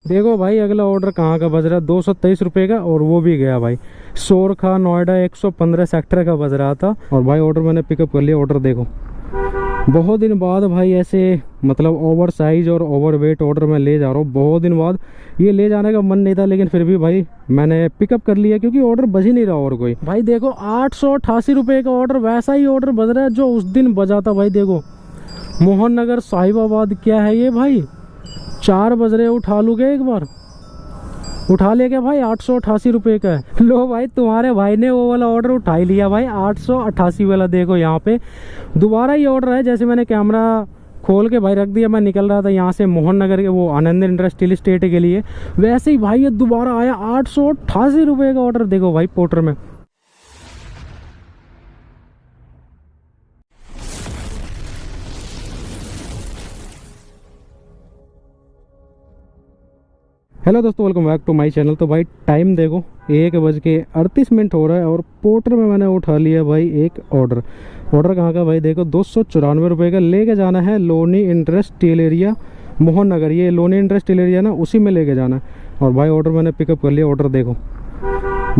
देखो भाई अगला ऑर्डर कहाँ का बज रहा है, 223 रुपये का, और वो भी गया भाई। सोरखा नोएडा 115 सेक्टर का बज रहा था, और भाई ऑर्डर मैंने पिकअप कर लिया। ऑर्डर देखो, बहुत दिन बाद भाई ऐसे मतलब ओवर साइज और ओवर वेट ऑर्डर मैं ले जा रहा हूँ। बहुत दिन बाद ये ले जाने का मन नहीं था, लेकिन फिर भी भाई मैंने पिकअप कर लिया, क्योंकि ऑर्डर बज ही नहीं रहा। और कोई भाई देखो 888 रुपये का ऑर्डर, वैसा ही ऑर्डर बज रहा है जो उस दिन बजा था भाई। देखो मोहन नगर साहिबाबाद, क्या है ये भाई, 4 बज रहे, उठा लूँगा एक बार, उठा ले क्या भाई, 888 रुपये का है। लो भाई तुम्हारे भाई ने वो वाला ऑर्डर उठा ही लिया भाई, 888 वाला। देखो यहाँ पे दोबारा ये ऑर्डर है, जैसे मैंने कैमरा खोल के भाई रख दिया, मैं निकल रहा था यहाँ से मोहन नगर के वो आनंद इंडस्ट्रियल स्टेट के लिए, वैसे ही भाई ये दोबारा आया 888 रुपये का ऑर्डर। देखो भाई पोर्टर में। हेलो दोस्तों, welcome back to my channel. तो भाई टाइम देखो 1:38 हो रहा है, और पोर्टर में मैंने उठा लिया भाई एक ऑर्डर। ऑर्डर कहाँ का भाई, देखो 294 रुपये का। लेके जाना है लोनी इंडस्ट्रियल एरिया मोहन नगर, ये लोनी इंडस्ट्रियल एरिया ना, उसी में लेके जाना है। और भाई ऑर्डर मैंने पिकअप कर लिया। ऑर्डर देखो,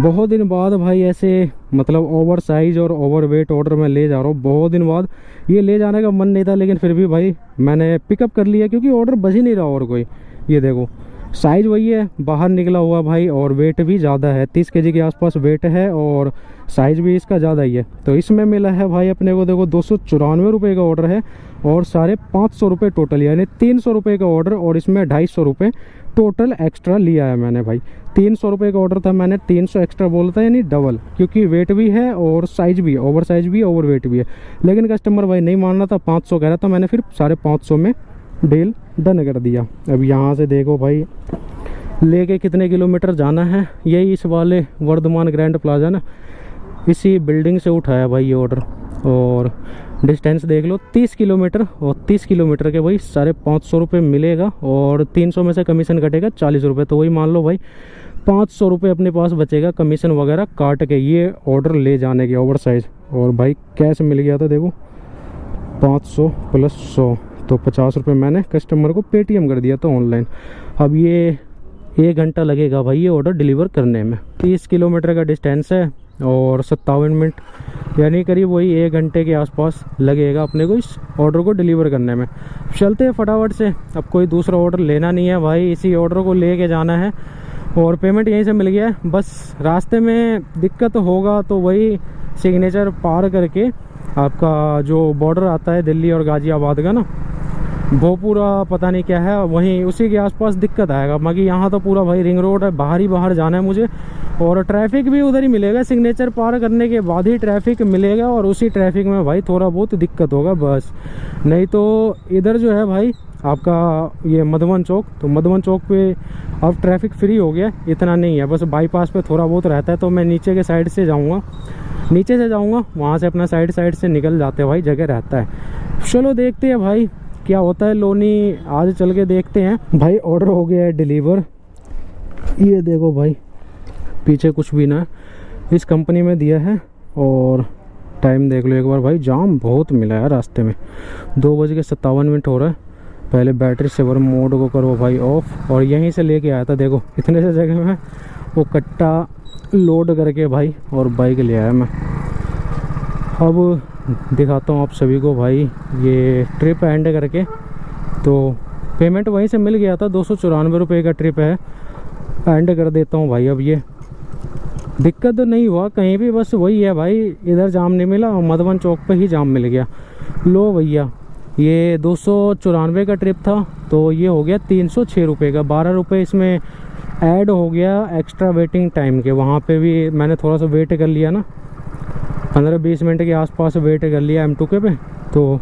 बहुत दिन बाद भाई ऐसे मतलब ओवर साइज और ओवर वेट ऑर्डर मैं ले जा रहा हूँ। बहुत दिन बाद ये ले जाने का मन नहीं था, लेकिन फिर भी भाई मैंने पिकअप कर लिया, क्योंकि ऑर्डर बज ही नहीं रहा। और कोई ये देखो साइज वही है, बाहर निकला हुआ भाई, और वेट भी ज़्यादा है, 30 kg के आसपास वेट है, और साइज भी इसका ज़्यादा ही है। तो इसमें मिला है भाई अपने को, देखो 294 रुपये का ऑर्डर है, और 550 रुपये टोटल, यानी 300 रुपये का ऑर्डर, और इसमें 250 रुपये टोटल एक्स्ट्रा लिया है मैंने भाई। 300 रुपये का ऑर्डर था, मैंने 300 एक्स्ट्रा बोला था, यानी डबल, क्योंकि वेट भी है और साइज भी है, ओवर साइज भी है, ओवर वेट भी है। लेकिन कस्टमर भाई नहीं मान रहा था, 500 कह रहा था, मैंने फिर 550 में डील डन कर दिया। अब यहाँ से देखो भाई लेके कितने किलोमीटर जाना है, यही इस वाले वर्धमान ग्रैंड प्लाजा ना, इसी बिल्डिंग से उठाया भाई ये ऑर्डर। और डिस्टेंस देख लो 30 किलोमीटर, और 30 किलोमीटर के भाई 550 रुपये मिलेगा, और 300 में से कमीशन कटेगा 40 रुपये। तो वही मान लो भाई 500 रुपये अपने पास बचेगा कमीशन वगैरह काट के, ये ऑर्डर ले जाने के ओवर साइज। और भाई कैश मिल गया था देखो 500 + 100, तो 50 रुपये मैंने कस्टमर को पेटीएम कर दिया था ऑनलाइन। अब ये 1 घंटा लगेगा भाई ये ऑर्डर डिलीवर करने में। 30 किलोमीटर का डिस्टेंस है, और 57 मिनट, यानी करीब वही 1 घंटे के आसपास लगेगा अपने को इस ऑर्डर को डिलीवर करने में। चलते हैं फटाफट से, अब कोई दूसरा ऑर्डर लेना नहीं है भाई, इसी ऑर्डर को लेके जाना है। और पेमेंट यहीं से मिल गया है, बस रास्ते में दिक्कत होगा तो वही सिग्नेचर पार करके आपका जो बॉर्डर आता है दिल्ली और गाज़ियाबाद का ना, वो पूरा पता नहीं क्या है, वहीं उसी के आसपास दिक्कत आएगा। बाकी यहाँ तो पूरा भाई रिंग रोड है, बाहर ही बाहर जाना है मुझे, और ट्रैफिक भी उधर ही मिलेगा, सिग्नेचर पार करने के बाद ही ट्रैफिक मिलेगा, और उसी ट्रैफिक में भाई थोड़ा बहुत दिक्कत होगा बस। नहीं तो इधर जो है भाई आपका ये मधुबन चौक, तो मधुबन चौक पे अब ट्रैफिक फ्री हो गया, इतना नहीं है, बस बाईपास पे थोड़ा बहुत रहता है। तो मैं नीचे के साइड से जाऊँगा, नीचे से जाऊँगा, वहाँ से अपना साइड से निकल जाते हैं भाई, जगह रहता है। चलो देखते हैं भाई क्या होता है। लोनी आज चल के देखते हैं भाई। ऑर्डर हो गया है डिलीवर, ये देखो भाई पीछे कुछ भी ना इस कंपनी में दिया है। और टाइम देख लो एक बार भाई, जाम बहुत मिला है रास्ते में। 2:57 हो रहा है। पहले बैटरी सेवर मोड को करो भाई ऑफ, और यहीं से लेके आया था, देखो इतने से जगह में वो कट्टा लोड करके भाई और बाइक ले आया मैं। अब दिखाता हूँ आप सभी को भाई ये ट्रिप एंड करके। तो पेमेंट वहीं से मिल गया था, 294 रुपये का ट्रिप है, एंड कर देता हूँ भाई। अब ये दिक्कत तो नहीं हुआ कहीं भी, बस वही है भाई, इधर जाम नहीं मिला और मधुबन चौक पे ही जाम मिल गया। लो भैया ये 294 का ट्रिप था, तो ये हो गया 306 रुपये का। 12 रुपये इसमें ऐड हो गया एक्स्ट्रा वेटिंग टाइम के, वहाँ पे भी मैंने थोड़ा सा वेट कर लिया ना, 15-20 मिनट के आसपास वेट कर लिया M2K पे, तो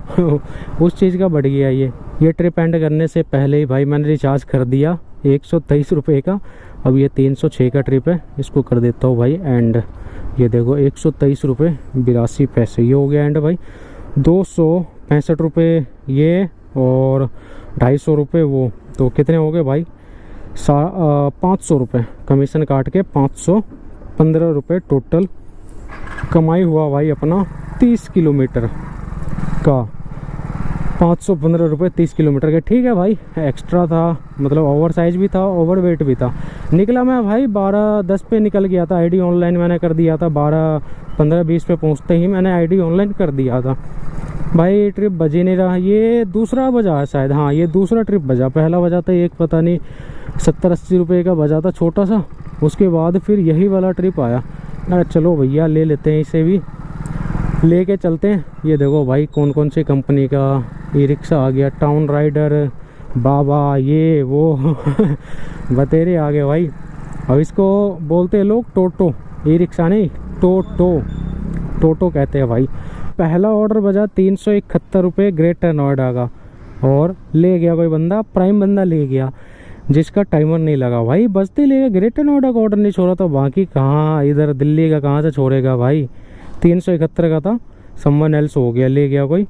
उस चीज़ का बढ़ गया ये ट्रिप एंड करने से पहले ही भाई मैंने रिचार्ज कर दिया 123 रुपये का। अब ये 306 का ट्रिप है, इसको कर देता हूँ भाई एंड। ये देखो 123 रुपये 82 पैसे, ये हो गया एंड भाई। 265 रुपये ये, और 250 रुपये वो, तो कितने हो गए भाई 500 रुपये कमीशन काट के 515 रुपये टोटल कमाई हुआ भाई अपना 30 किलोमीटर का। 515 रुपये 30 किलोमीटर के। ठीक है भाई, एक्स्ट्रा था, मतलब ओवर साइज भी था, ओवर वेट भी था। निकला मैं भाई 12:10 पे निकल गया था। आईडी ऑनलाइन मैंने कर दिया था, 12:15-20 पे पहुंचते ही मैंने आईडी ऑनलाइन कर दिया था। भाई ट्रिप बज ही नहीं रहा, ये दूसरा बजा है शायद, हाँ ये दूसरा ट्रिप बजा। पहला बजा था एक पता नहीं 70-80 रुपये का बजा था छोटा सा, उसके बाद फिर यही वाला ट्रिप आया। अरे चलो भैया ले लेते हैं, इसे भी लेके चलते हैं। ये देखो भाई कौन कौन सी कंपनी का ई रिक्शा आ गया, टाउन राइडर, बाबा, ये वो बतेरे आ गए भाई। अब इसको बोलते हैं लोग टोटो, ई रिक्शा नहीं टोटो कहते हैं भाई। पहला ऑर्डर बजा 371 रुपये ग्रेटर नोएडा का, और ले गया कोई बंदा, प्राइम बंदा ले गया जिसका टाइमर नहीं लगा भाई, बजते ले गया। ग्रेटर नोएडा का ऑर्डर नहीं छोड़ा तो बाकी कहाँ, इधर दिल्ली का कहाँ से छोड़ेगा भाई। 371 का था, समवन एल्स हो गया, ले गया कोई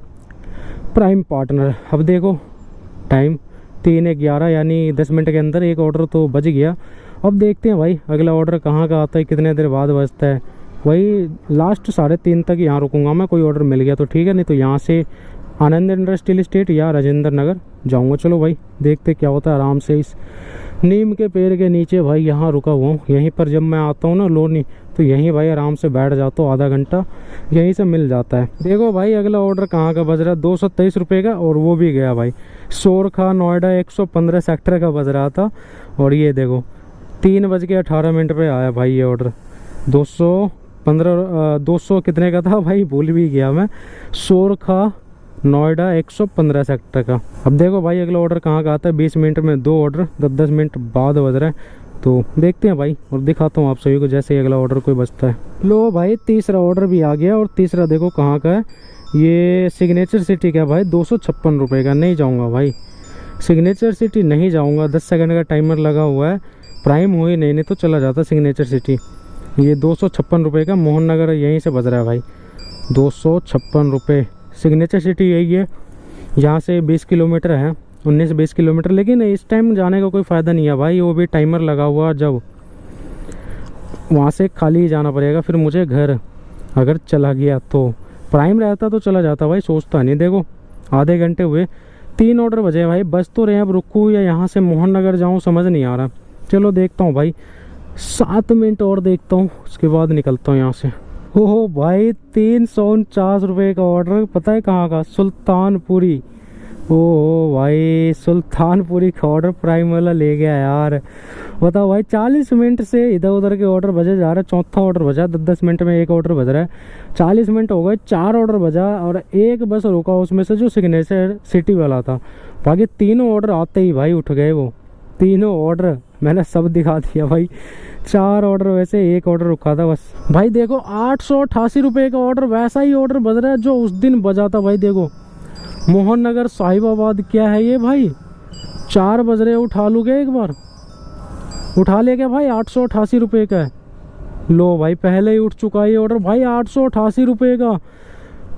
प्राइम पार्टनर। अब देखो टाइम 3:11 यानी 10 मिनट के अंदर एक ऑर्डर तो बज गया। अब देखते हैं भाई अगला ऑर्डर कहाँ का आता है, कितने देर बाद बजता है। वही लास्ट 3:30 तक यहाँ रुकूंगा मैं, कोई ऑर्डर मिल गया तो ठीक है, नहीं तो यहाँ से आनंद इंडस्ट्रियल एस्टेट या राजेंद्र नगर जाऊँगा। चलो भाई देखते क्या होता है। आराम से इस नीम के पेड़ के नीचे भाई यहाँ रुका हुआ हूँ। यहीं पर जब मैं आता हूँ ना लोनी, तो यहीं भाई आराम से बैठ जाता हूँ, आधा घंटा यहीं से मिल जाता है। देखो भाई अगला ऑर्डर कहाँ का बज रहा है, 223 रुपये का, और वो भी गया भाई। सोरखा नोएडा 115 सेक्टर का बज रहा था, और ये देखो 3:18 पे आया भाई ये ऑर्डर। 200 कितने का था भाई, भूल भी गया मैं। सोरखा नोएडा 115 सेक्टर का। अब देखो भाई अगला ऑर्डर कहाँ का आता है। 20 मिनट में 2 ऑर्डर, 10-10 मिनट बाद बज रहा है, तो देखते हैं भाई और दिखाता हूँ आप सभी को जैसे ही अगला ऑर्डर कोई बचता है। लो भाई तीसरा ऑर्डर भी आ गया, और तीसरा देखो कहाँ का है, ये सिग्नेचर सिटी का भाई। 256 रुपये का। नहीं जाऊँगा भाई सिग्नेचर सिटी, नहीं जाऊँगा। 10 सेकंड का टाइमर लगा हुआ है, प्राइम हुई नहीं तो चला जाता सिग्नेचर सिटी। ये 256 रुपये का, मोहन नगर यहीं से बज रहा है भाई। 256 रुपये सिग्नेचर सिटी यही है, यहाँ से 20 किलोमीटर है, 19-20 किलोमीटर। लेकिन इस टाइम जाने का कोई फ़ायदा नहीं है भाई, वो भी टाइमर लगा हुआ, जब वहाँ से खाली ही जाना पड़ेगा फिर मुझे घर। अगर चला गया तो प्राइम रहता तो चला जाता भाई, सोचता नहीं। देखो आधे घंटे हुए, 3 ऑर्डर बजे भाई, बस तो रहे। अब रुकूँ या यहाँ से मोहन नगर जाऊँ समझ नहीं आ रहा। चलो देखता हूँ भाई, 7 मिनट और देखता हूँ, उसके बाद निकलता हूँ यहाँ से। हो भाई 349 रुपये का ऑर्डर, पता है कहाँ का, सुल्तानपुरी। ओ भाई सुल्तानपुरी का ऑर्डर प्राइम वाला ले गया यार। बताओ भाई 40 मिनट से इधर उधर के ऑर्डर बजे जा रहे हैं। चौथा ऑर्डर बजा, 10-10 मिनट में एक ऑर्डर बज रहा है। 40 मिनट हो गए, 4 ऑर्डर बजा, और एक बस रुका उसमें से जो सिग्नेचर सिटी वाला था। बाकी तीनों ऑर्डर आते ही भाई उठ गए। वो तीनों ऑर्डर मैंने सब दिखा दिया भाई। 4 ऑर्डर वैसे, एक ऑर्डर रुका था बस। भाई देखो 888 रुपये का ऑर्डर, वैसा ही ऑर्डर बज रहा है जो उस दिन बजा था भाई। देखो मोहन नगर साहिबाबाद, क्या है ये भाई, 4 बज रहे, उठा लूँगा एक बार, उठा ले क्या भाई। 888 रुपये का है। लो भाई पहले ही उठ चुका है ये ऑर्डर भाई, 888 रुपये का।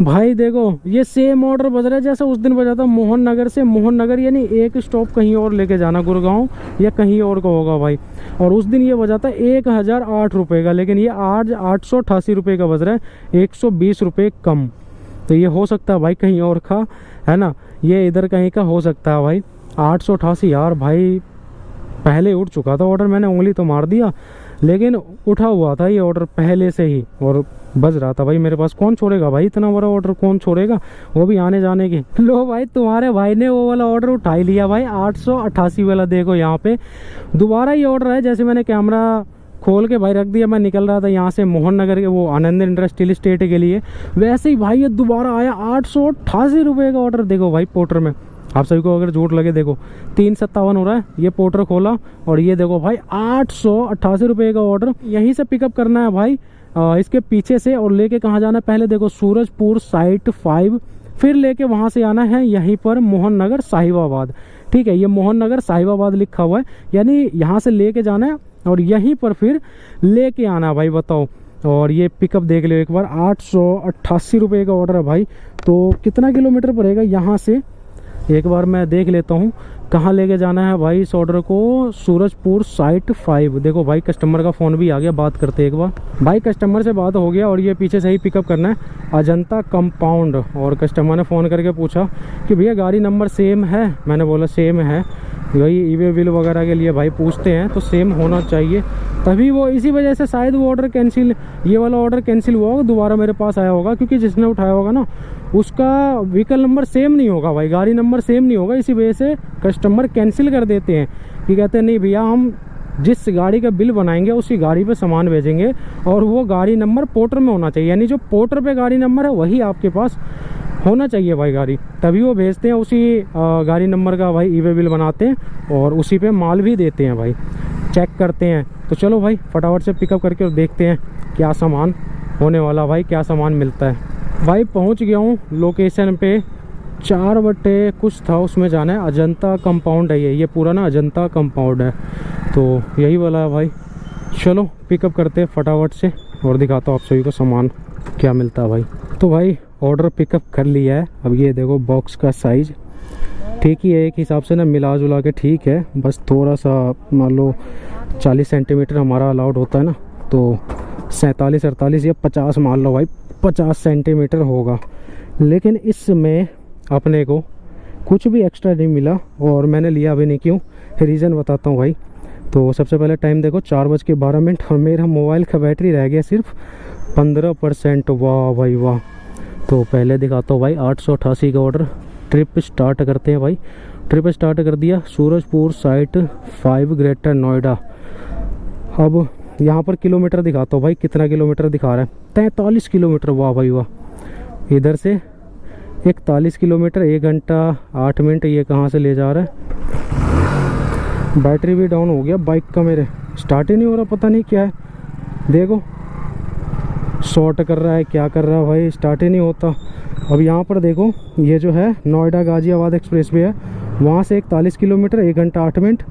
भाई देखो ये सेम ऑर्डर बज रहा है जैसा उस दिन बजा था मोहन नगर से। मोहन नगर यानी एक स्टॉप कहीं और लेके जाना, गुड़गांव या कहीं और का होगा भाई। और उस दिन ये बजा था 1008 रुपये का, लेकिन ये आज 888 रुपये का बज रहा है, 120 रुपये कम। तो ये हो सकता है भाई कहीं और का है ना, ये इधर कहीं का हो सकता है भाई। 888 यार भाई, पहले उठ चुका था ऑर्डर, मैंने उंगली तो मार दिया, लेकिन उठा हुआ था ये ऑर्डर पहले से ही, और बज रहा था भाई मेरे पास। कौन छोड़ेगा भाई इतना बड़ा ऑर्डर, कौन छोड़ेगा, वो भी आने जाने की। लो भाई तुम्हारे भाई ने वो वाला ऑर्डर उठा ही लिया भाई, 888 वाला। देखो यहाँ पे दोबारा ये ऑर्डर है, जैसे मैंने कैमरा खोल के भाई रख दिया, मैं निकल रहा था यहाँ से मोहन नगर के वो आनंद इंडस्ट्रियल एस्टेट के लिए, वैसे ही भाई ये दोबारा आया 888 रुपये का ऑर्डर। देखो भाई पोर्टर में, आप सभी को अगर झूठ लगे, देखो 357 हो रहा है। ये पोर्टर खोला और ये देखो भाई 888 रुपये का ऑर्डर। यहीं से पिकअप करना है भाई, इसके पीछे से, और लेके कहाँ जाना है पहले देखो, सूरजपुर साइट 5, फिर लेके वहाँ से आना है यहीं पर मोहन नगर साहिबाबाद। ठीक है, ये मोहन नगर साहिबाबाद लिखा हुआ है, यानी यहाँ से लेके जाना है और यहीं पर फिर लेके आना भाई। बताओ, और ये पिकअप देख लो एक बार, 888 रुपये का ऑर्डर है भाई। तो कितना किलोमीटर पड़ेगा यहाँ से, एक बार मैं देख लेता हूँ कहाँ लेके जाना है भाई इस ऑर्डर को? सूरजपुर साइट 5। देखो भाई कस्टमर का फ़ोन भी आ गया, बात करते एक बार। भाई कस्टमर से बात हो गया और ये पीछे से ही पिकअप करना है, अजंता कंपाउंड। और कस्टमर ने फ़ोन करके पूछा कि भैया गाड़ी नंबर सेम है? मैंने बोला सेम है। वही ई-वे बिल वगैरह के लिए भाई पूछते हैं तो सेम होना चाहिए, तभी वो इसी वजह से शायद वो ऑर्डर कैंसिल, ये वाला ऑर्डर कैंसिल हुआ होगा, दोबारा मेरे पास आया होगा, क्योंकि जिसने उठाया होगा ना उसका व्हीकल नंबर सेम नहीं होगा भाई, गाड़ी नंबर सेम नहीं होगा। इसी वजह से कस्टमर कैंसिल कर देते हैं कि कहते हैं नहीं भैया हम जिस गाड़ी का बिल बनाएंगे उसी गाड़ी पे सामान भेजेंगे और वो गाड़ी नंबर पोर्टर में होना चाहिए, यानी जो पोर्टर पे गाड़ी नंबर है वही आपके पास होना चाहिए भाई गाड़ी, तभी वो भेजते हैं। उसी गाड़ी नंबर का भाई ई-वे बिल बनाते हैं और उसी पे माल भी देते हैं भाई, चेक करते हैं। तो चलो भाई फटाफट से पिकअप करके और देखते हैं क्या सामान होने वाला भाई, क्या सामान मिलता है। भाई पहुंच गया हूँ लोकेशन पे, 4 बटे कुछ था उसमें जाना है, अजंता कंपाउंड है ये पूरा ना अजंता कंपाउंड है, तो यही वाला है भाई। चलो पिकअप करते हैं फटाफट से और दिखाता हूँ आप सभी को सामान क्या मिलता है भाई। तो भाई ऑर्डर पिकअप कर लिया है। अब ये देखो बॉक्स का साइज़ ठीक ही है एक हिसाब से ना, मिला जुला के ठीक है, बस थोड़ा सा मान लो 40 सेंटीमीटर हमारा अलाउड होता है ना, तो 47 48 या 50 मान लो भाई, 50 सेंटीमीटर होगा। लेकिन इसमें अपने को कुछ भी एक्स्ट्रा नहीं मिला और मैंने लिया भी नहीं, क्यों रीज़न बताता हूँ भाई। तो सबसे पहले टाइम देखो 4:12 और मेरा मोबाइल का बैटरी रह गया सिर्फ 15%। वाह भाई वाह। तो पहले दिखाता हूँ भाई 888 का ऑर्डर। ट्रिप स्टार्ट करते हैं भाई, ट्रिप स्टार्ट कर दिया, सूरजपुर साइट 5 ग्रेटर नोएडा। अब यहाँ पर किलोमीटर दिखाता हूँ भाई, कितना किलोमीटर दिखा रहा है, 43 किलोमीटर। वाह भाई वाह। इधर से 41 किलोमीटर, 1 घंटा 8 मिनट। ये कहाँ से ले जा रहा है? बैटरी भी डाउन हो गया बाइक का, मेरे स्टार्ट ही नहीं हो रहा, पता नहीं क्या है। देखो शॉर्ट कर रहा है, क्या कर रहा है भाई, स्टार्ट ही नहीं होता। अब यहाँ पर देखो ये जो है नोएडा गाजियाबाद एक्सप्रेस वे है, वहाँ से 41 किलोमीटर 1 घंटा 8 मिनट,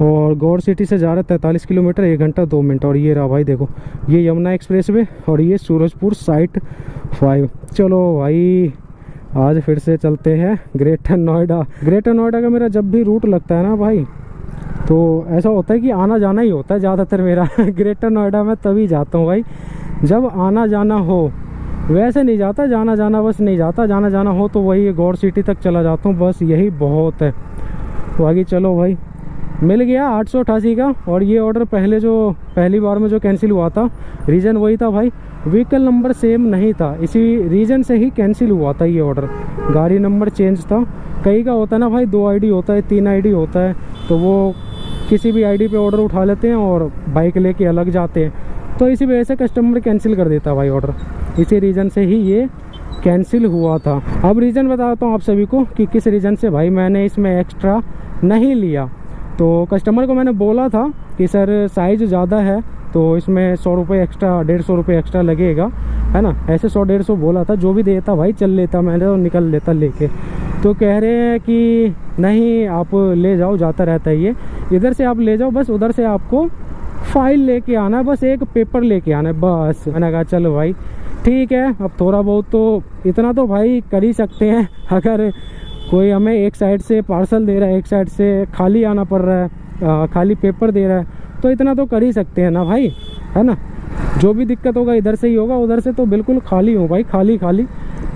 और गौर सिटी से जा रहा है 43 किलोमीटर 1 घंटा 2 मिनट। और ये रहा भाई देखो, ये यमुना एक्सप्रेस वे और ये सूरजपुर साइट 5। चलो भाई आज फिर से चलते हैं ग्रेटर नोएडा। ग्रेटर नोएडा का मेरा जब भी रूट लगता है ना भाई, तो ऐसा होता है कि आना जाना ही होता है ज़्यादातर मेरा ग्रेटर नोएडा में तभी जाता हूँ भाई जब आना जाना हो, वैसे नहीं जाता, जाना जाना बस नहीं जाता, जाना जाना हो तो वही गौर सिटी तक चला जाता हूँ, बस यही बहुत है। तो आगे चलो भाई, मिल गया 888 का। और ये ऑर्डर पहली बार में जो कैंसिल हुआ था, रीज़न वही था भाई, व्हीकल नंबर सेम नहीं था, इसी रीज़न से ही कैंसिल हुआ था ये ऑर्डर। गाड़ी नंबर चेंज था, कई का होता है ना भाई, 2 आईडी होता है, 3 आईडी होता है, तो वो किसी भी आईडी पे ऑर्डर उठा लेते हैं और बाइक लेके अलग जाते हैं, तो इसी वजह से कस्टमर कैंसिल कर देता है भाई ऑर्डर। इसी रीज़न से ही ये कैंसिल हुआ था। अब रीज़न बताता हूँ आप सभी को कि किस रीज़न से भाई मैंने इसमें एक्स्ट्रा नहीं लिया। तो कस्टमर को मैंने बोला था कि सर साइज़ ज़्यादा है तो इसमें 100 रुपये एक्स्ट्रा, 150 रुपये एक्स्ट्रा लगेगा, है ना, ऐसे 100-150 बोला था, जो भी देता भाई चल लेता, मैंने तो निकल लेता लेके। तो कह रहे हैं कि नहीं आप ले जाओ, जाता रहता है ये, इधर से आप ले जाओ, बस उधर से आपको फाइल लेके आना है, बस एक पेपर लेके आना है बस। मैंने कहा चलो भाई ठीक है, अब थोड़ा बहुत तो इतना तो भाई कर ही सकते हैं, अगर कोई हमें एक साइड से पार्सल दे रहा है, एक साइड से खाली आना पड़ रहा है, खाली पेपर दे रहा है, तो इतना तो कर ही सकते हैं ना भाई, है ना। जो भी दिक्कत होगा इधर से ही होगा, उधर से तो बिल्कुल खाली हूँ भाई, खाली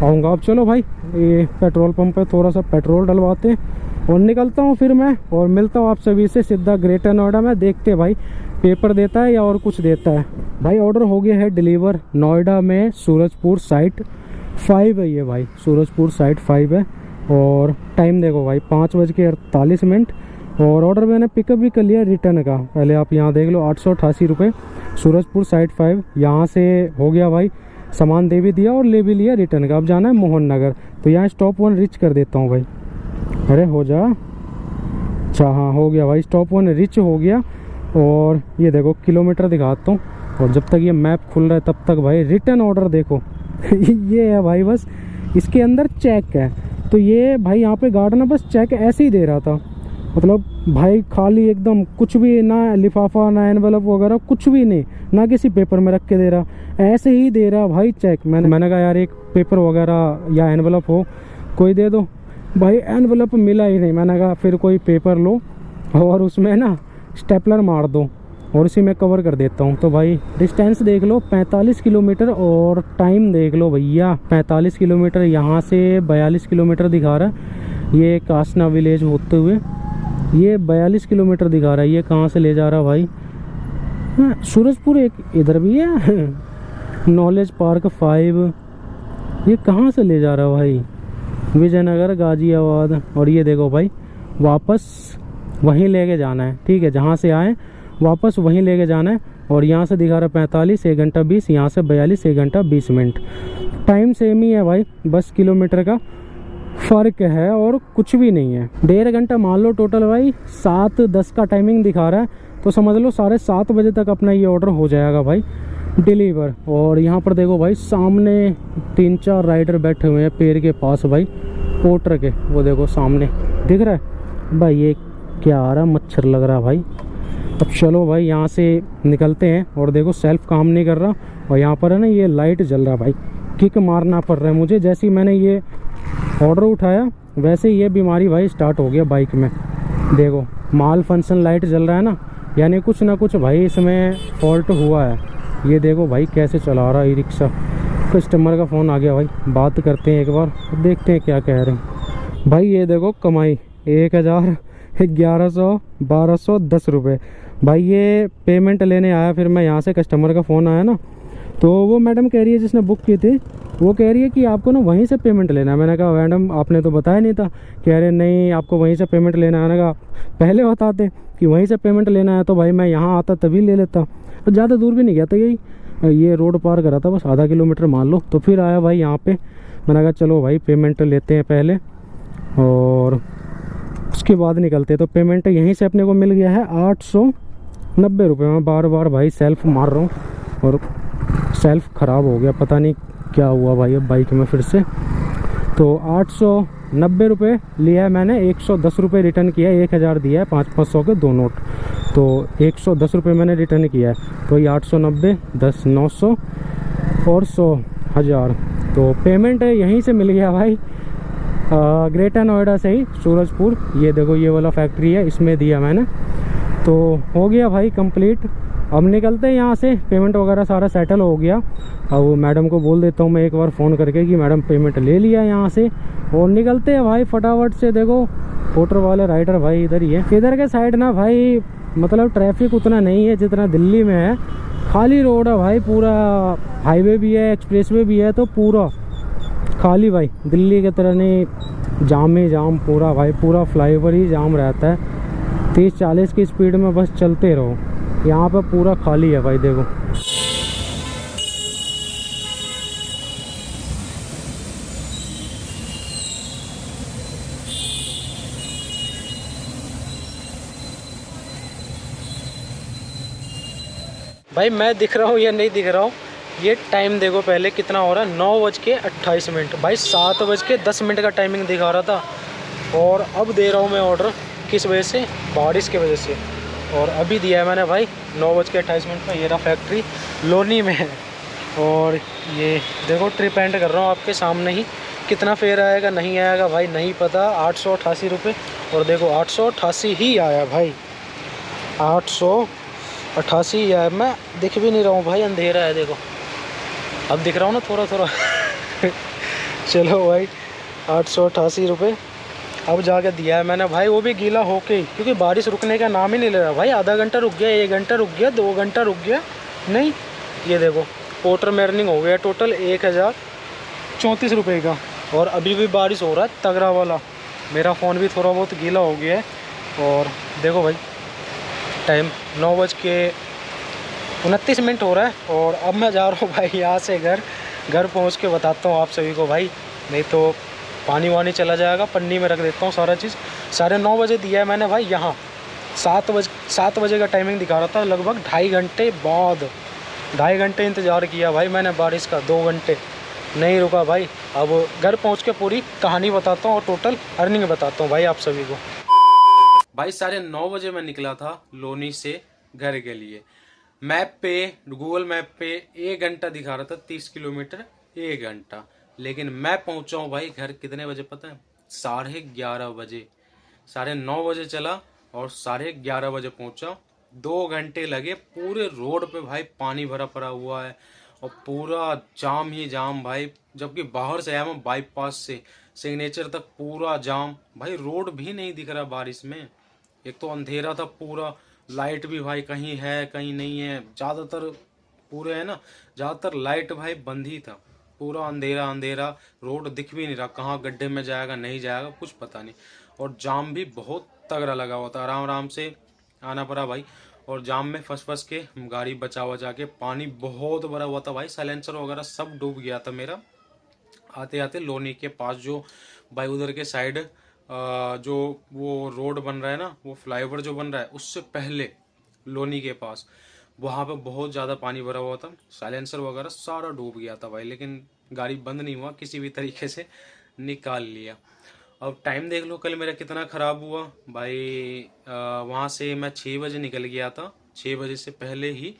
आऊँगा। अब चलो भाई ये पेट्रोल पंप पे थोड़ा सा पेट्रोल डलवाते हैं और निकलता हूँ फिर मैं, और मिलता हूँ आप सभी से सीधा ग्रेटर नोएडा में। देखते भाई पेपर देता है या और कुछ देता है। भाई ऑर्डर हो गया है डिलीवर नोएडा में, सूरजपुर साइट 5 है ये भाई, सूरजपुर साइट 5 है। और टाइम देखो भाई 5:48, और ऑर्डर मैंने पिकअप भी कर लिया रिटर्न का। पहले आप यहाँ देख लो 888 रुपये, सूरजपुर साइट 5 यहाँ से हो गया भाई, सामान दे भी दिया और ले भी लिया रिटर्न का। अब जाना है मोहन नगर, तो यहाँ स्टॉप 1 रिच कर देता हूँ भाई। अरे हो जा, अच्छा हाँ हो गया भाई, स्टॉप 1 रिच हो गया। और ये देखो किलोमीटर दिखाता हूँ, और जब तक ये मैप खुल रहा है तब तक भाई रिटर्न ऑर्डर देखो ये है भाई, बस इसके अंदर चेक है। तो ये भाई यहाँ पे गार्ड ना बस चेक ऐसे ही दे रहा था, मतलब भाई खाली एकदम, कुछ भी ना लिफाफा ना एनवेलप वगैरह कुछ भी नहीं, ना किसी पेपर में रख के दे रहा, ऐसे ही दे रहा भाई चेक। मैंने कहा यार एक पेपर वगैरह या एनवेलप हो कोई दे दो, भाई एनवलप मिला ही नहीं। मैंने कहा फिर कोई पेपर लो और उसमें ना स्टेपलर मार दो और उसी में कवर कर देता हूँ। तो भाई डिस्टेंस देख लो 45 किलोमीटर और टाइम देख लो भैया 45 किलोमीटर, यहाँ से 42 किलोमीटर दिखा रहा है। ये कासना विलेज होते हुए ये 42 किलोमीटर दिखा रहा है। ये कहाँ से ले जा रहा है भाई? हाँ, सूरजपुर एक इधर भी है नॉलेज पार्क 5। ये कहाँ से ले जा रहा है भाई? विजयनगर, गाजियाबाद। और ये देखो भाई वापस वहीं लेके जाना है। ठीक है, जहाँ से आए वापस वहीं लेके जाना है। और यहाँ से दिखा रहा है 45, 1 घंटा 20, यहाँ से 42, 1 घंटा 20 मिनट। टाइम सेम ही है भाई, बस किलोमीटर का फ़र्क है और कुछ भी नहीं है। 1.5 घंटा मान लो टोटल भाई। 7:10 का टाइमिंग दिखा रहा है, तो समझ लो 7:30 बजे तक अपना ये ऑर्डर हो जाएगा भाई डिलीवर। और यहाँ पर देखो भाई सामने 3-4 राइडर बैठे हुए हैं पेड़ के पास भाई, पोर्टर के। वो देखो सामने दिख रहा है भाई। ये क्या आ रहा, मच्छर लग रहा भाई। अब चलो भाई यहाँ से निकलते हैं। और देखो सेल्फ काम नहीं कर रहा और यहाँ पर है ना ये लाइट जल रहा भाई। किक मारना पड़ रहा है मुझे। जैसे ही मैंने ये ऑर्डर उठाया वैसे ये बीमारी भाई स्टार्ट हो गया बाइक में। देखो माल फंक्शन लाइट जल रहा है ना, यानी कुछ ना कुछ भाई इसमें फॉल्ट हुआ है। ये देखो भाई कैसे चला रहा है ई रिक्शा। कस्टमर का फ़ोन आ गया भाई, बात करते हैं एक बार, देखते हैं क्या कह रहे हैं भाई। ये देखो कमाई 1000, 1100, 1210 रुपये भाई। ये पेमेंट लेने आया, फिर मैं यहाँ से कस्टमर का फ़ोन आया ना, तो वो मैडम कह रही है जिसने बुक की थी, वो कह रही है कि आपको ना वहीं से पेमेंट लेना है। मैंने कहा मैडम आपने तो बताया नहीं था। कह रहे नहीं आपको वहीं से पेमेंट लेना है। मैंने कहा पहले बताते कि वहीं से पेमेंट लेना है तो भाई मैं यहाँ आता तभी ले लेता। तो ज़्यादा दूर भी नहीं गया था, यही ये रोड पार करा था बस, आधा किलोमीटर मान लो। तो फिर आया भाई यहाँ पे। मैंने कहा चलो भाई पेमेंट लेते हैं पहले और उसके बाद निकलते हैं। तो पेमेंट यहीं से अपने को मिल गया है 890 रुपये। मैं बार बार भाई सेल्फ मार रहा हूँ और सेल्फ ख़राब हो गया, पता नहीं क्या हुआ भाई अब बाइक में फिर से। तो 890 रुपये लिया है मैंने, 110 रुपये रिटर्न किया है। 1000 दिया है, 500 के 2 नोट, तो 110 रुपये मैंने रिटर्न किया है। तो ये 890, 10, 900 और 100, 1000। तो पेमेंट यहीं से मिल गया भाई, ग्रेटर नोएडा से ही, सूरजपुर। ये देखो ये वाला फैक्ट्री है, इसमें दिया मैंने। तो हो गया भाई कंप्लीट। अब निकलते हैं यहाँ से। पेमेंट वगैरह सारा सेटल हो गया। अब मैडम को बोल देता हूँ मैं एक बार फ़ोन करके कि मैडम पेमेंट ले लिया यहाँ से, और निकलते हैं भाई फटाफट से। देखो पोर्टर वाले राइडर भाई इधर ही है। इधर के साइड ना भाई मतलब ट्रैफिक उतना नहीं है जितना दिल्ली में है। खाली रोड है भाई, पूरा हाईवे भी है, एक्सप्रेसवे भी है, तो पूरा खाली भाई। दिल्ली की तरह नहीं जाम ही जाम पूरा भाई, पूरा फ्लाईओवर ही जाम रहता है। 30-40 की स्पीड में बस चलते रहो। यहाँ पे पूरा खाली है भाई। देखो भाई मैं दिख रहा हूँ या नहीं दिख रहा हूँ, ये टाइम देखो पहले कितना हो रहा है। 9:28 भाई, 7:10 का टाइमिंग दिखा रहा था और अब दे रहा हूँ मैं ऑर्डर। किस वजह से? बारिश की वजह से। और अभी दिया है मैंने भाई 9:28 पर। ये रहा फैक्ट्री लोनी में है। और ये देखो ट्रिप एंड कर रहा हूँ आपके सामने ही। कितना फेयर आएगा नहीं आएगा भाई नहीं पता। 888 रुपये। और देखो 888 ही आया भाई, 888 आया। मैं दिख भी नहीं रहा हूँ भाई, अंधेरा है। देखो अब दिख रहा हूँ ना थोड़ा थोड़ा चलो भाई 888 रुपये अब जाके दिया है मैंने भाई, वो भी गीला होके ही, क्योंकि बारिश रुकने का नाम ही नहीं ले रहा भाई। आधा घंटा रुक गया, 1 घंटा रुक गया, 2 घंटा रुक गया नहीं। ये देखो पोर्टर में अर्निंग हो गया टोटल 1034 रुपये का। और अभी भी बारिश हो रहा है तगड़ा वाला। मेरा फ़ोन भी थोड़ा बहुत गीला हो गया है। और देखो भाई टाइम 9:29 हो रहा है। और अब मैं जा रहा हूँ भाई यहाँ से घर पहुँच के बताता हूँ आप सभी को भाई, नहीं तो पानी वानी चला जाएगा। पन्नी में रख देता हूँ सारा चीज़। 9:30 बजे दिया है मैंने भाई यहाँ। 7 बजे का टाइमिंग दिखा रहा था। लगभग 2.5 घंटे बाद, 2.5 घंटे इंतज़ार किया भाई मैंने बारिश का, 2 घंटे नहीं रुका भाई। अब घर पहुँच के पूरी कहानी बताता हूँ और टोटल अर्निंग बताता हूँ भाई आप सभी को। भाई 9:30 बजे मैं निकला था लोनी से घर के लिए। मैप पे, गूगल मैप पे 1 घंटा दिखा रहा था, 30 किलोमीटर 1 घंटा। लेकिन मैं पहुंचा हूं भाई घर कितने बजे पता है? 11:30 बजे, 9:30 चला और 11:30 पहुंचा। 2 घंटे लगे। पूरे रोड पे भाई पानी भरा पड़ा हुआ है और पूरा जाम ही जाम भाई। जबकि बाहर से आया मैं बाईपास से, सिग्नेचर तक पूरा जाम भाई। रोड भी नहीं दिख रहा बारिश में। एक तो अंधेरा था पूरा, लाइट भी भाई कहीं है कहीं नहीं है। ज़्यादातर पूरे है ना, ज़्यादातर लाइट भाई बंद ही था। पूरा अंधेरा अंधेरा, रोड दिख भी नहीं रहा, कहाँ गड्ढे में जाएगा नहीं जाएगा कुछ पता नहीं। और जाम भी बहुत तगड़ा लगा हुआ था, आराम आराम से आना पड़ा भाई। और जाम में फंस फंस के गाड़ी बचा बचा के, पानी बहुत भरा हुआ था भाई, साइलेंसर वगैरह सब डूब गया था मेरा। आते आते लोनी के पास जो भाई उधर के साइड जो वो रोड बन रहा है ना, वो फ्लाईओवर जो बन रहा है, उससे पहले लोनी के पास वहाँ पे बहुत ज़्यादा पानी भरा हुआ था। साइलेंसर वगैरह सारा डूब गया था भाई, लेकिन गाड़ी बंद नहीं हुआ, किसी भी तरीके से निकाल लिया। अब टाइम देख लो कल मेरा कितना ख़राब हुआ भाई। वहाँ से मैं 6 बजे निकल गया था, 6 बजे से पहले ही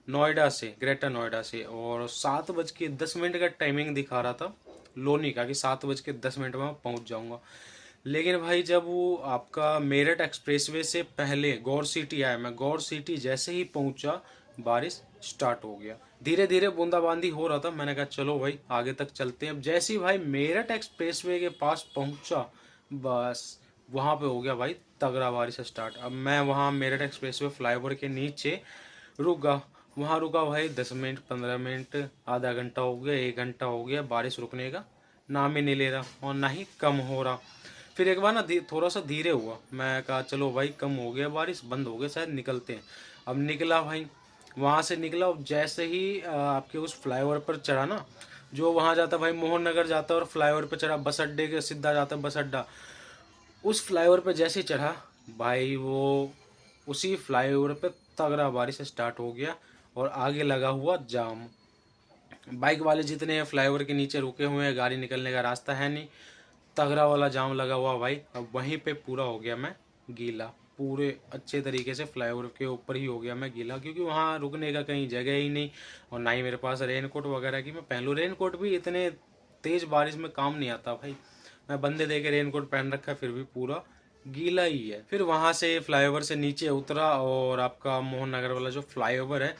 नोएडा से, ग्रेटर नोएडा से। और 7:10 का टाइमिंग दिखा रहा था लोनी का कि 7:10 में पहुँच जाऊँगा। लेकिन भाई जब वो आपका मेरठ एक्सप्रेसवे से पहले गौर सिटी आया, मैं गौर सिटी जैसे ही पहुंचा बारिश स्टार्ट हो गया। धीरे धीरे बूंदाबांदी हो रहा था। मैंने कहा चलो भाई आगे तक चलते हैं। अब जैसे ही भाई मेरठ एक्सप्रेसवे के पास पहुंचा, बस वहाँ पे हो गया भाई तगड़ा बारिश स्टार्ट। अब मैं वहाँ मेरठ एक्सप्रेसवे फ्लाईओवर के नीचे रुका। वहाँ रुका भाई 10 मिनट, 15 मिनट, आधा घंटा हो गया, 1 घंटा हो गया, बारिश रुकने का नाम ही नहीं ले रहा और ना ही कम हो रहा। फिर एक बार ना थोड़ा सा धीरे हुआ। मैं कहा चलो भाई कम हो गया बारिश, बंद हो गया शायद, निकलते हैं। अब निकला भाई, वहाँ से निकला। जैसे ही आपके उस फ्लाईओवर पर चढ़ा ना, जो वहाँ जाता भाई मोहन नगर जाता, और फ्लाईओवर पर चढ़ा बस अड्डे के सीधा जाता बस अड्डा। उस फ्लाईओवर पे जैसे ही चढ़ा भाई, वो उसी फ्लाईओवर पे तगड़ा बारिश स्टार्ट हो गया और आगे लगा हुआ जाम। बाइक वाले जितने हैं फ्लाईओवर के नीचे रुके हुए हैं, गाड़ी निकलने का रास्ता है नहीं, तगड़ा वाला जाम लगा हुआ भाई। अब वहीं पे पूरा हो गया मैं गीला, पूरे अच्छे तरीके से फ्लाईओवर के ऊपर ही हो गया मैं गीला, क्योंकि वहाँ रुकने का कहीं जगह ही नहीं और ना ही मेरे पास रेनकोट वगैरह की मैं पहन लूँ। रेनकोट भी इतने तेज बारिश में काम नहीं आता भाई। मैं बंदे दे के रेनकोट पहन रखा है, फिर भी पूरा गीला ही है। फिर वहाँ से फ्लाईओवर से नीचे उतरा और आपका मोहन नगर वाला जो फ्लाईओवर है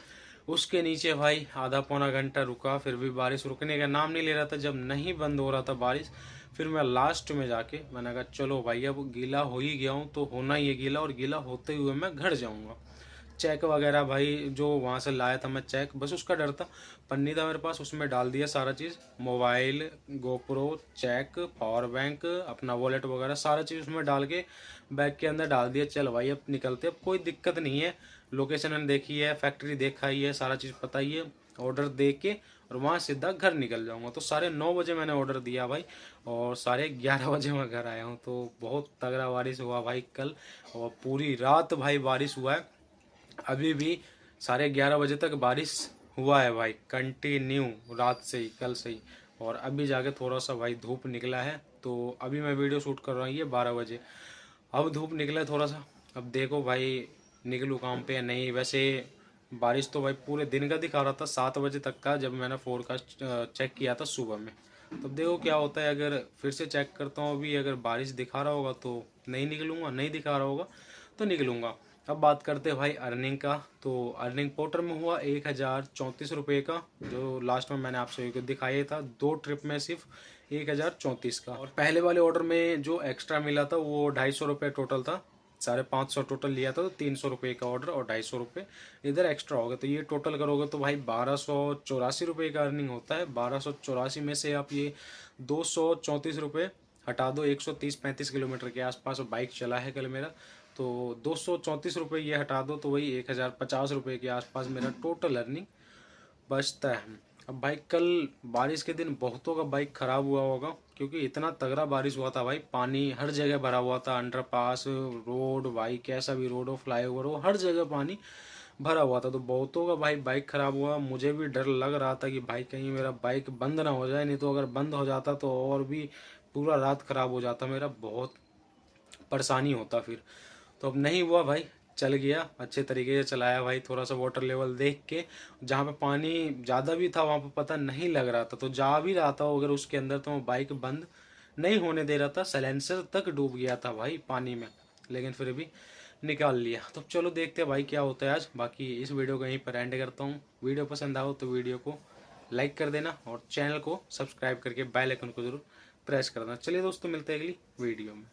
उसके नीचे भाई आधा पौना घंटा रुका, फिर भी बारिश रुकने का नाम नहीं ले रहा था। जब नहीं बंद हो रहा था बारिश, फिर मैं लास्ट में जाके मैंने कहा चलो भाई अब गीला हो ही गया हूँ तो होना ही है गीला, और गीला होते हुए मैं घर जाऊँगा। चेक वगैरह भाई जो वहाँ से लाया था मैं चेक, बस उसका डर था। पन्नी था मेरे पास, उसमें डाल दिया सारा चीज़, मोबाइल, गोप्रो, चेक, पावर बैंक, अपना वॉलेट वगैरह सारा चीज़ उसमें डाल के बैग के अंदर डाल दिया। चल भाई अब निकलते, अब कोई दिक्कत नहीं है, लोकेशन मैंने देखी है, फैक्ट्री देखा ही है, सारा चीज़ पता ही है, ऑर्डर दे के और वहाँ सीधा घर निकल जाऊँगा। तो 9:30 मैंने ऑर्डर दिया भाई और 11:30 मैं घर आया हूँ। तो बहुत तगड़ा बारिश हुआ भाई कल, और पूरी रात भाई बारिश हुआ है। अभी भी 11:30 तक बारिश हुआ है भाई, कंटिन्यू रात से ही, कल से ही। और अभी जाके थोड़ा सा भाई धूप निकला है, तो अभी मैं वीडियो शूट कर रहा हूँ ये 12 बजे। अब धूप निकला है थोड़ा सा, अब देखो भाई निकलूँ काम पे या नहीं। वैसे बारिश तो भाई पूरे दिन का दिखा रहा था, 7 बजे तक का, जब मैंने फोरकास्ट चेक किया था सुबह में। तो देखो क्या होता है, अगर फिर से चेक करता हूँ अभी, अगर बारिश दिखा रहा होगा तो नहीं निकलूँगा, नहीं दिखा रहा होगा तो निकलूँगा। अब बात करते हैं भाई अर्निंग का। तो अर्निंग पोर्टर में हुआ 1034 रुपये का, जो लास्ट में मैंने आप सभी को दिखाया था। 2 ट्रिप में सिर्फ 1034 का। और पहले वाले ऑर्डर में जो एक्स्ट्रा मिला था वो 250 रुपये टोटल था, 550 टोटल लिया था, तो 300 रुपये का ऑर्डर और 250 रुपये इधर एक्स्ट्रा हो गया। तो ये टोटल करोगे तो भाई 1284 रुपये का अर्निंग होता है। 1284 में से आप ये 234 रुपये हटा दो, 130-135 किलोमीटर के आसपास बाइक चला है कल मेरा, तो 234 रुपये ये हटा दो, तो वही 1050 रुपये के आसपास मेरा टोटल अर्निंग बचता है। अब भाई कल बारिश के दिन बहुतों का बाइक ख़राब हुआ होगा, क्योंकि इतना तगड़ा बारिश हुआ था भाई, पानी हर जगह भरा हुआ था, अंडरपास, रोड, भाई कैसा भी रोड हो, फ्लाईओवर हो, हर जगह पानी भरा हुआ था। तो बहुतों का भाई बाइक ख़राब हुआ। मुझे भी डर लग रहा था कि भाई कहीं मेरा बाइक बंद ना हो जाए, नहीं तो अगर बंद हो जाता तो और भी पूरा रात ख़राब हो जाता मेरा, बहुत परेशानी होता फिर। तो अब नहीं हुआ भाई, चल गया, अच्छे तरीके से चलाया भाई। थोड़ा सा वाटर लेवल देख के, जहाँ पे पानी ज़्यादा भी था वहाँ पे पता नहीं लग रहा था, तो जा भी रहा था अगर उसके अंदर तो मैं बाइक बंद नहीं होने दे रहा था, साइलेंसर तक डूब गया था भाई पानी में, लेकिन फिर भी निकाल लिया। तो चलो देखते हैं भाई क्या होता है आज। बाकी इस वीडियो को यहीं पर एंड करता हूँ। वीडियो पसंद आओ तो वीडियो को लाइक कर देना और चैनल को सब्सक्राइब करके बेल आइकन को जरूर प्रेस कर देना। चलिए दोस्तों, मिलते हैं अगली वीडियो में।